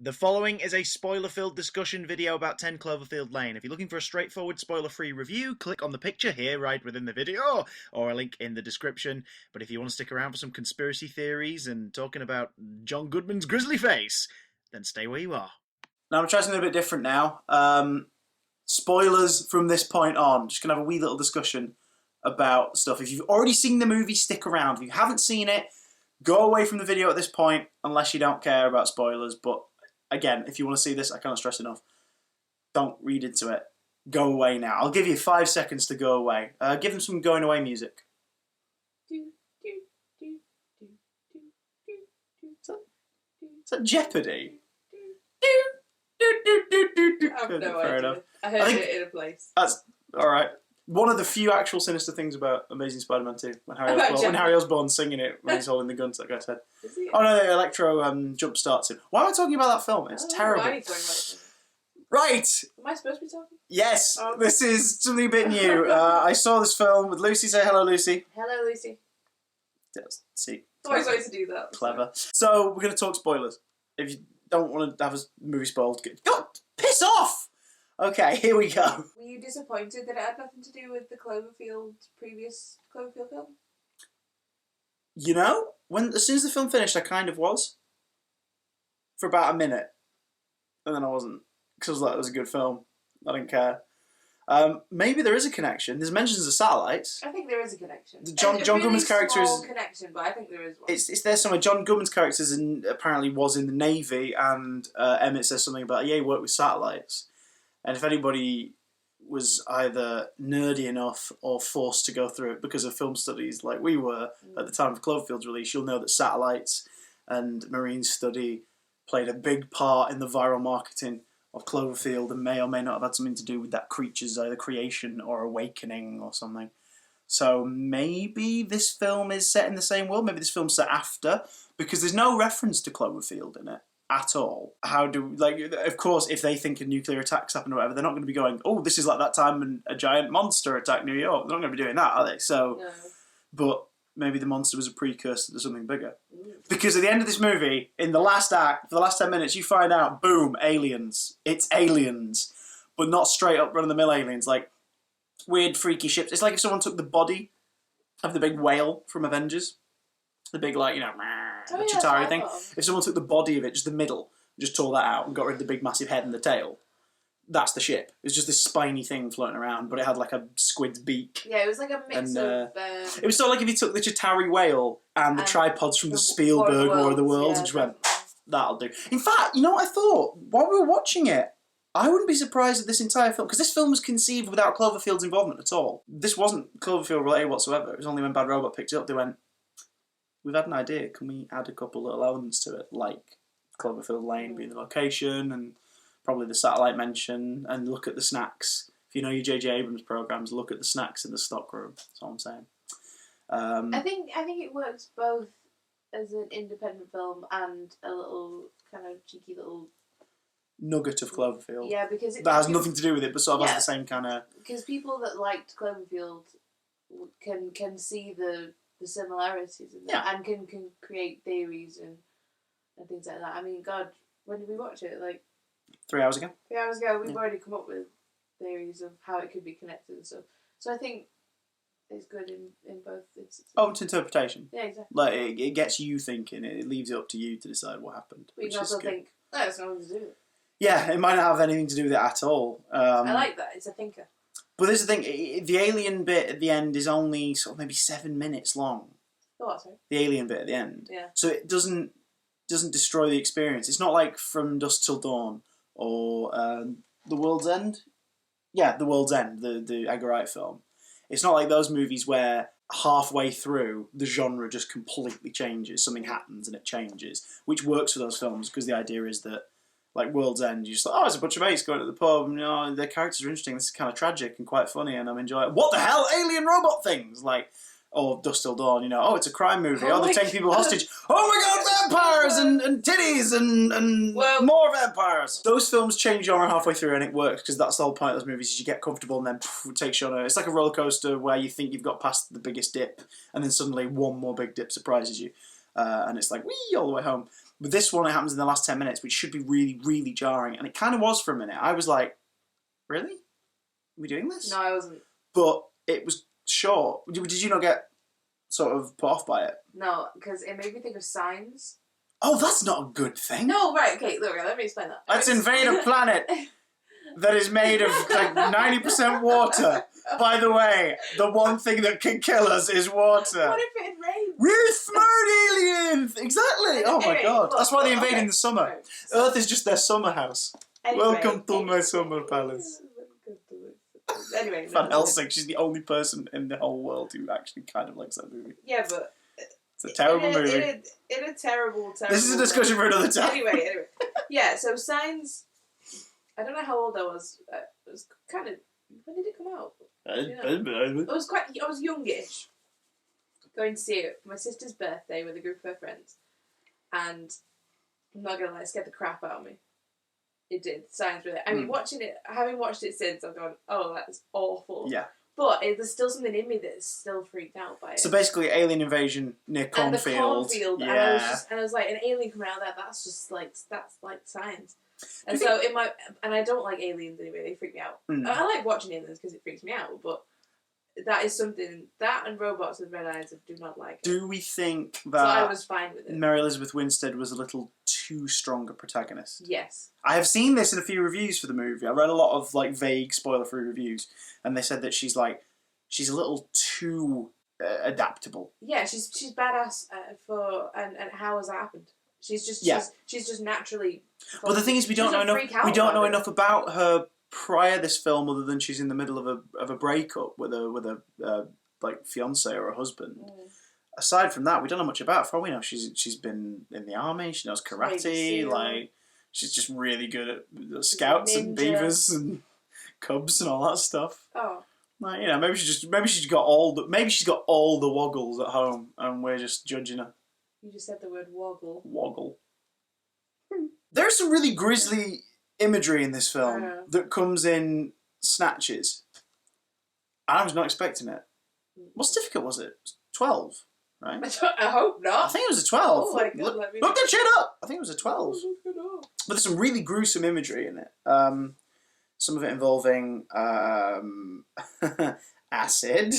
The following is a spoiler-filled discussion video about 10 Cloverfield Lane. If you're looking for a straightforward spoiler-free review, click on the picture here right within the video, or a link in the description. But if you want to stick around for some conspiracy theories and talking about John Goodman's grizzly face, then stay where you are. Now I'm trying something a bit different now. Spoilers from this point on. Just going to have a wee little discussion about stuff. If you've already seen the movie, stick around. If you haven't seen it, go away from the video at this point, unless you don't care about spoilers. But again, if you want to see this, I can't stress enough, don't read into it. Go away now. I'll give you 5 seconds to go away. Give them some going away music. Is that Jeopardy? I have no Fair idea. enough. I heard it in a place. That's alright. One of the few actual sinister things about Amazing Spider-Man 2, when Harry Osborn's singing it when he's holding the gun to that guy's head. Is he? Oh no, the Electro jump starts him. Why am I talking about that film? It's terrible. Why are you talking about it? Right! Am I supposed to be talking? Yes, Oh. this is something a bit new. I saw this film with Lucy. Say hello, Lucy. Hello, Lucy. Yes, see. Always wanted to do that. Clever. So, we're going to talk spoilers. If you don't want to have a movie spoiled, go piss off! Okay, here we go. Were you disappointed that it had nothing to do with the previous Cloverfield film? You know, as soon as the film finished, I kind of was. For about a minute. And then I wasn't. Because I was like, it was a good film. I didn't care. Maybe there is a connection. There's mentions of satellites. I think there is a connection. John really Goodman's character small is... connection, but I think there is one. It's there somewhere. John Goodman's character apparently was in the Navy, and Emmett says something about, yeah, he worked with satellites. And if anybody was either nerdy enough or forced to go through it because of film studies like we were at the time of Cloverfield's release, you'll know that satellites and marine study played a big part in the viral marketing of Cloverfield and may or may not have had something to do with that creature's either creation or awakening or something. So maybe this film is set in the same world, maybe this film's set after, because there's no reference to Cloverfield in it at all. Of course, if they think a nuclear attack's happened or whatever, they're not going to be going, oh, this is like that time when a giant monster attacked New York. They're not going to be doing that, are they? So, No. But maybe the monster was a precursor to something bigger. Because at the end of this movie, in the last act, for the last 10 minutes, you find out, boom, aliens. It's aliens. But not straight up run-of-the-mill aliens, like weird freaky ships. It's like if someone took the body of the big whale from Avengers. The big, the Chitauri thing. If someone took the body of it, just the middle, just tore that out and got rid of the big massive head and the tail, that's the ship. It was just this spiny thing floating around, but it had like a squid's beak. Yeah, it was like a mix of... It was sort of like if you took the Chitauri whale and the tripods from the Spielberg War of the Worlds and just went, that'll do. In fact, you know what I thought? While we were watching it, I wouldn't be surprised at this entire film, because this film was conceived without Cloverfield's involvement at all. This wasn't Cloverfield related whatsoever. It was only when Bad Robot picked it up, they went, we've had an idea, can we add a couple little elements to it, like Cloverfield Lane being the location, and probably the satellite mention, and look at the snacks. If you know your J.J. Abrams programs, look at the snacks in the stockroom. That's all I'm saying. I think it works both as an independent film and a little kind of cheeky little nugget of Cloverfield. Yeah, because that has nothing to do with it, but sort of has the same kind of... Because people that liked Cloverfield can see the similarities in that, and can create theories and things like that. I mean, God, when did we watch it? Like 3 hours ago. 3 hours ago. We've already come up with theories of how it could be connected and stuff. So I think it's good in both instances. Oh, it's interpretation. Yeah, exactly. Like it gets you thinking. It leaves it up to you to decide what happened. But you can also think, no, it's nothing to do with it. Yeah, it might not have anything to do with it at all. I like that. It's a thinker. But this is the thing, the alien bit at the end is only sort of maybe 7 minutes long. Oh, what, sorry? The alien bit at the end. Yeah. So it doesn't destroy the experience. It's not like From Dusk Till Dawn or The World's End. Yeah, The World's End, the Edgar Wright film. It's not like those movies where halfway through the genre just completely changes. Something happens and it changes, which works for those films because the idea is that, like World's End, you're just like, oh, it's a bunch of mates going to the pub, and, you know, their characters are interesting, this is kind of tragic and quite funny, and I'm enjoying it. What the hell? Alien robot things! Like, or Dusk Till Dawn, you know, oh, it's a crime movie, oh, they're taking people hostage, oh my god, vampires, and titties, and more vampires! Those films change genre halfway through, and it works, because that's the whole point of those movies, is you get comfortable, and then poof, it takes you on it's like a roller coaster where you think you've got past the biggest dip, and then suddenly one more big dip surprises you, and it's like, whee, all the way home. But this one, it happens in the last 10 minutes, which should be really, really jarring. And it kind of was for a minute. I was like, really? Are we doing this? No, I wasn't. But it was short. Did you not get sort of put off by it? No, because it made me think of Signs. Oh, that's not a good thing. No, right, okay, look, let me explain that. Let's invade a planet that is made of like 90% water. By the way, the one thing that can kill us is water. What if it rains? We're smart aliens! Exactly! Oh my god. That's why they invade in the summer. Right. Earth is just their summer house. Anyway, Welcome to my summer palace. Anyway, Van Helsing, she's the only person in the whole world who actually kind of likes that movie. Yeah, but It's a terrible movie. In a terrible. This is a discussion for another time. Anyway. Yeah, so Signs. I don't know how old I was. It was kind of. When did it come out? I was youngish. Going to see it for my sister's birthday with a group of her friends, and I'm not gonna lie, it scared the crap out of me. It did. Signs really. I mean, watching it, having watched it since, I've gone, oh, that's awful. Yeah. But there's still something in me that's still freaked out by it. So basically, alien invasion near And the cornfield. cornfield. Yeah. And I was like, an alien coming out of there, that's like Signs. And so and I don't like aliens anyway, they freak me out. I like watching aliens because it freaks me out, but that is something, that and robots with red eyes, I do not like. Do we think So that I was fine with it. Mary Elizabeth Winstead was a little too strong a protagonist? Yes. I have seen this in a few reviews for the movie. I read a lot of like vague spoiler-free reviews, and they said that she's a little too adaptable. Yeah, she's badass and how has that happened? She's just naturally. Well, the thing is, we don't know enough. We don't know enough about her prior this film, other than she's in the middle of a breakup with a like fiance or a husband. Aside from that, we don't know much about her. For all we know, she's been in the army. She knows karate. Like, she's just really good at scouts and beavers and cubs and all that stuff. Oh. Like, you know, maybe she's got all the woggles at home, and we're just judging her. You just said the word woggle. Woggle. There's some really grisly imagery in this film that comes in snatches. I was not expecting it. What certificate was it? 12, right? I hope not. I think it was a 12. Oh my God, look that shit up! I think it was a 12. But there's some really gruesome imagery in it. Some of it involving acid.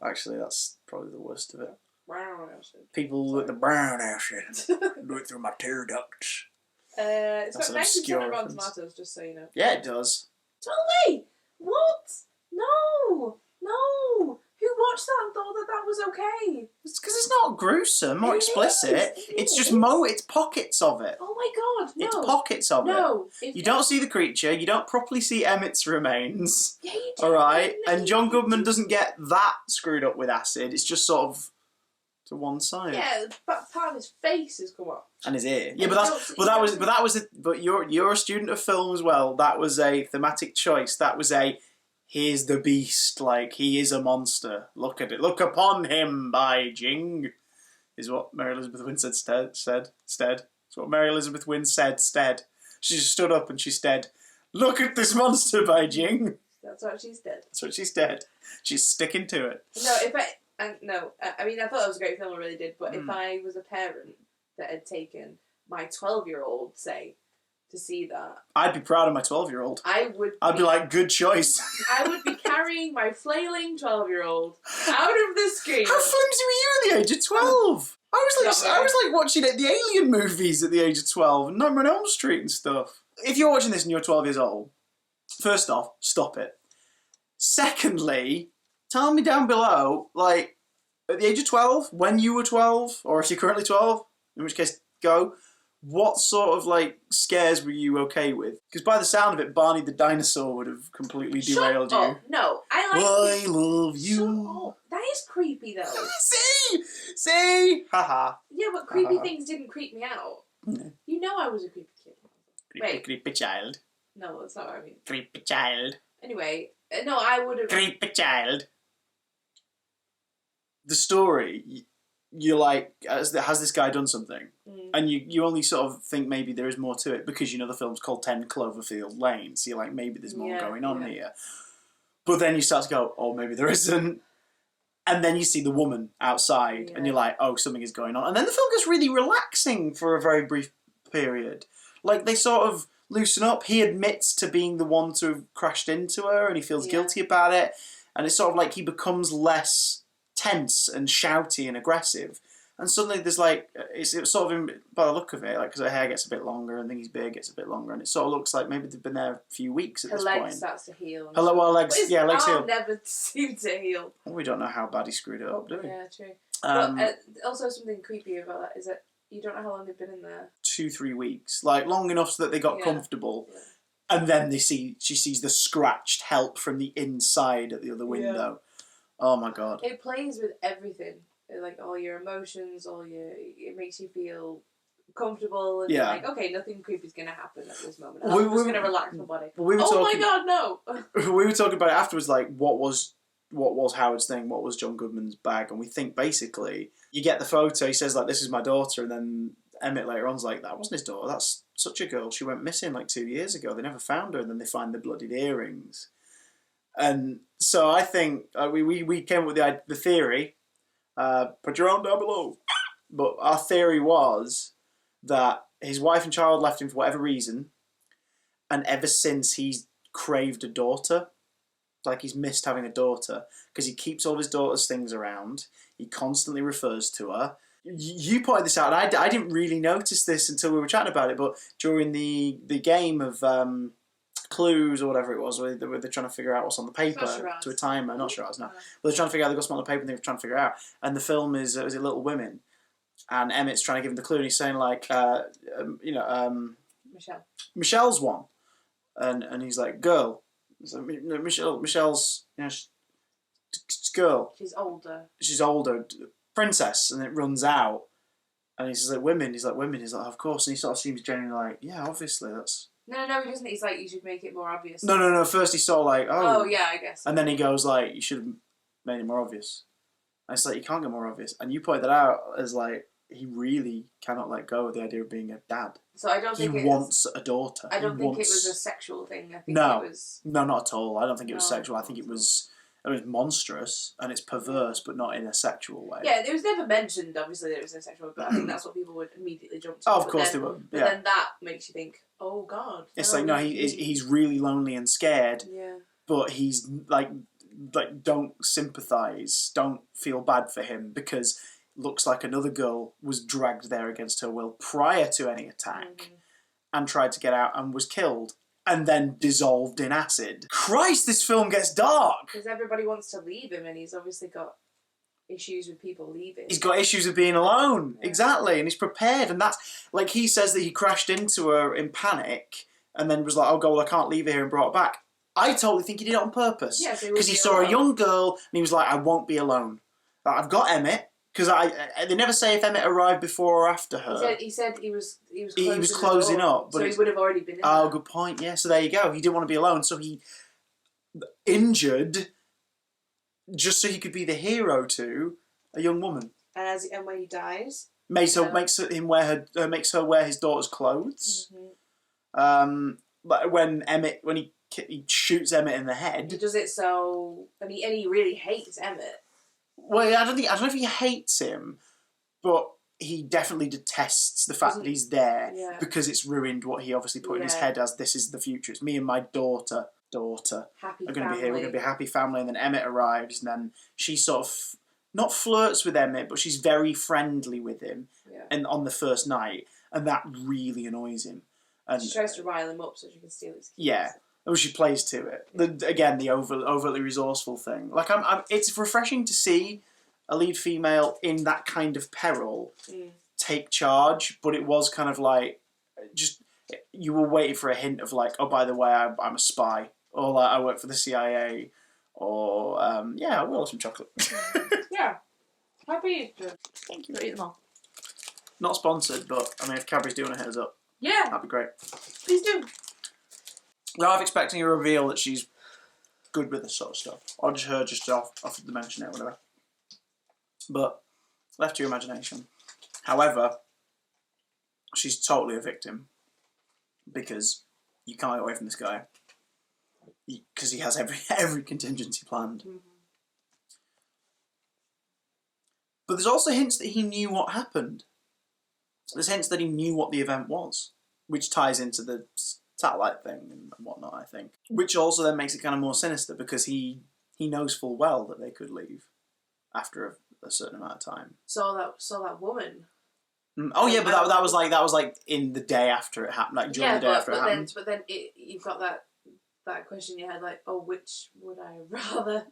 Actually, that's probably the worst of it. Brown acid. People with the brown acid. Do it through my tear ducts. It's That's got an 90% obscure of Rotten reference. Tomatoes, just so you know. Yeah, it does. Totally! What? No! Who watched that and thought that was okay? It's because it's not gruesome or explicit. It's just it's pockets of it. Oh my God, no. It's pockets of it. No. You don't see the creature. You don't properly see Emmett's remains. Yeah, you do. All right? No, And John Goodman doesn't get that screwed up with acid. It's just sort of to one side. Yeah, but part of his face has come up. And his ear. Yeah, but you're a student of film as well. That was a thematic choice. That was here's the beast, like he is a monster. Look at it. Look upon him, by Jing, is what Mary Elizabeth Winstead said. It's what Mary Elizabeth Winstead said. She just stood up and she said, "Look at this monster, by Jing." That's what she said. That's what she said. She's sticking to it. No, I mean, I thought it was a great film, I really did, but if I was a parent that had taken my 12-year-old, say, to see that, I'd be proud of my 12-year-old. I'd be like, good choice. I would be carrying my flailing 12-year-old out of the screen. How flimsy were you at the age of 12? I was like watching the Alien movies at the age of 12, and Nightmare on Elm Street and stuff. If you're watching this and you're 12 years old, first off, stop it. Secondly, tell me down below, like, at the age of 12, when you were 12, or if you're currently 12, in which case, go, what sort of, like, scares were you okay with? Because by the sound of it, Barney the dinosaur would have completely derailed you. Oh, no, I love you. That is creepy, though. See? Haha. Yeah, but creepy things didn't creep me out. No. You know I was a creepy kid. Creepy child. No, that's not what I mean. Creepy child. Anyway, no, I would have... Creepy child. The story, you're like, has this guy done something? And you only sort of think maybe there is more to it because you know the film's called 10 Cloverfield Lane, so you're like, maybe there's more going on here. But then you start to go, oh, maybe there isn't. And then you see the woman outside, and you're like, oh, something is going on. And then the film gets really relaxing for a very brief period. Like, they sort of loosen up. He admits to being the one to have crashed into her, and he feels guilty about it. And it's sort of like he becomes less tense and shouty and aggressive. And suddenly there's like, it's sort of, by the look of it, like, because her hair gets a bit longer, and then his beard gets a bit longer, and it sort of looks like maybe they've been there a few weeks at this point. Her leg starts to heal. Legs heal. Never seem to heal. Well, we don't know how bad he screwed it up, do we? Yeah, true. But also something creepy about that is that you don't know how long they've been in there. 2-3 weeks. Like, long enough so that they got comfortable. Yeah. And then she sees the scratched help from the inside at the other window. Yeah. Oh my god. It plays with everything. Like, all your emotions, it makes you feel comfortable, and like, okay, nothing creepy is going to happen at this moment. I'm just going to relax my body. My god, no! We were talking about it afterwards, like, what was Howard's thing, what was John Goodman's bag, and we think basically, you get the photo, he says, like, this is my daughter, and then Emmett later on's like, that wasn't his daughter, that's such a girl, she went missing like 2 years ago, they never found her, and then they find the bloodied earrings. And so I think, we came up with the theory, put your own down below, but our theory was that his wife and child left him for whatever reason, and ever since he's craved a daughter, like he's missed having a daughter, because he keeps all his daughter's things around, he constantly refers to her. You pointed this out, and I didn't really notice this until we were chatting about it, but during the game of clues or whatever it was, where they're trying to figure out what's on the paper to a timer, not charades, no. But they're trying to figure out, they've got something on the paper and they're trying to figure it out. And the film is Little Women, and Emmett's trying to give him the clue, and he's saying like, Michelle's one, and he's like, girl. So Michelle's, girl. She's older. Princess, and it runs out, and he says like women. He's like women. He's like, of course, and he sort of seems genuinely like, yeah, obviously that's. No, he doesn't. He's like, you should make it more obvious. No. First he saw like, oh yeah, I guess. And then he goes like, you should have made it more obvious. And it's like, you can't get more obvious. And you pointed that out as like, he really cannot let go of the idea of being a dad. So I don't think he wants a daughter. I don't think it was a sexual thing. I think it was. No, not at all. I don't think it was sexual. I think it was monstrous and it's perverse, but not in a sexual way. Yeah, it was never mentioned, obviously, that it was no sexual, but I think that's what people would immediately jump to. Oh, of course they would. But then that makes you think, oh god. It's like, no, he's really lonely and scared. Yeah. But he's like don't sympathise, don't feel bad for him, because looks like another girl was dragged there against her will prior to any attack and tried to get out and was killed. And then dissolved in acid. Christ, this film gets dark! Because everybody wants to leave him, and he's obviously got issues with people leaving. He's got issues with being alone, exactly, and he's prepared, and that's, like, he says that he crashed into her in panic, and then was like, oh god, well, I can't leave her here, and brought her back. I totally think he did it on purpose. Yeah, so because he saw a young girl, and he was like, I won't be alone. Like, I've got Emmett, because they never say if Emmett arrived before or after her. He said he was closing up, but so he would have already been in there. Good point. Yeah, so there you go. He didn't want to be alone, so he injured just so he could be the hero to a young woman. And when he dies, makes her wear his daughter's clothes. But when he shoots Emmett in the head, he does it so, and he really hates Emmett. Well, I don't know if he hates him, but he definitely detests the fact that he's there because it's ruined what he obviously put in his head as this is the future. It's me and my daughter happy are going to be family. here. We're going to be a happy family. And then Emmett arrives, and then she sort of not flirts with Emmett, but she's very friendly with him. And on the first night, and that really annoys him. And she tries to rile him up so she can steal his keys. Yeah. Oh, she plays to it. The overtly resourceful thing. Like, it's refreshing to see a lead female in that kind of peril take charge, but it was kind of like, just, you were waiting for a hint of like, oh, by the way, I'm a spy, or like, I work for the CIA, or, I will have some chocolate. Yeah. Happy Easter. Thank you. Eat them all. Not sponsored, but, I mean, if Cadbury's doing a heads up, that'd be great. Please do. We're half expecting a reveal that she's good with this sort of stuff. Or just her just off the mention it or whatever. But left to your imagination. However, she's totally a victim because you can't get away from this guy because he has every contingency planned. But there's also hints that he knew what happened. There's hints that he knew what the event was, which ties into the satellite thing and whatnot, I think. Which also then makes it kind of more sinister because he knows full well that they could leave after a certain amount of time. Saw that woman. Oh yeah, but that was like in the day after it happened, like during the day after it happened. But then you've got that question in your head, like, oh, which would I rather?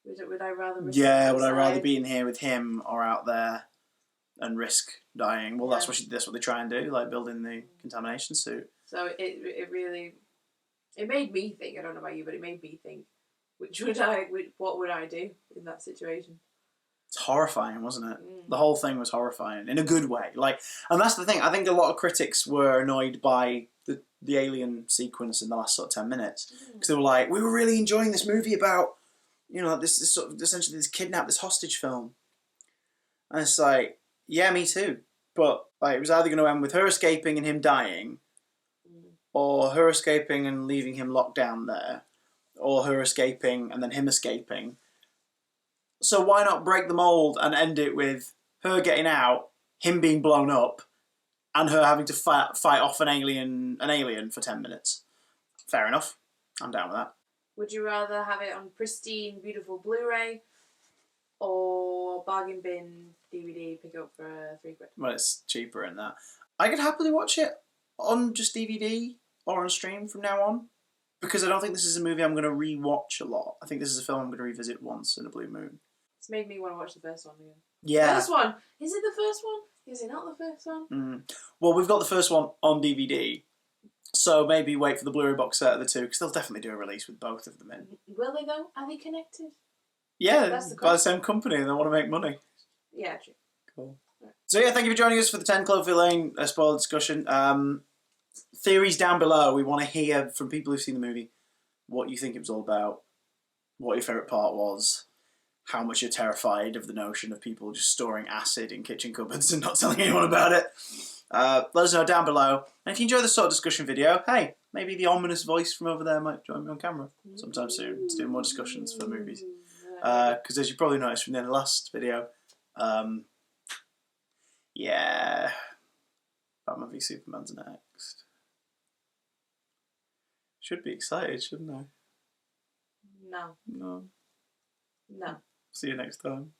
Would I rather risk would I rather be in here with him or out there and risk dying? Well, that's what they try and do, like building the contamination suit. So it really made me think. I don't know about you, but it made me think. What would I do in that situation? It's horrifying, wasn't it? The whole thing was horrifying in a good way. And that's the thing. I think a lot of critics were annoyed by the alien sequence in the last sort of 10 minutes because they were like, we were really enjoying this movie about, this sort of essentially this this hostage film, and it's like, yeah, me too. But it was either going to end with her escaping and him dying, or her escaping and leaving him locked down there, or her escaping and then him escaping. So why not break the mold and end it with her getting out, him being blown up, and her having to fight off an alien for 10 minutes? Fair enough. I'm down with that. Would you rather have it on pristine, beautiful Blu-ray, or bargain bin DVD pick up for £3? Well, it's cheaper in that. I could happily watch it on just DVD or on stream from now on, because I don't think this is a movie I'm going to re-watch a lot. I think this is a film I'm going to revisit once in a blue moon. It's made me want to watch the first one again. Yeah. First one. Is it the first one? Is it not the first one? Well, we've got the first one on DVD, so maybe wait for the Blu-ray box set of the two, because they'll definitely do a release with both of them in. Will they though? Are they connected? Yeah, by the same company, and they want to make money. Yeah, true. Cool. Right. So yeah, thank you for joining us for the 10 Cloverfield Lane spoiler discussion. Theories down below. We want to hear from people who've seen the movie what you think it was all about, what your favourite part was, how much you're terrified of the notion of people just storing acid in kitchen cupboards and not telling anyone about it. Let us know down below. And if you enjoy this sort of discussion video, hey, maybe the ominous voice from over there might join me on camera sometime soon to do more discussions for movies. Because as you probably noticed from the end of the last video, Batman v Superman's next. Should be excited, shouldn't I? No. No. No. See you next time.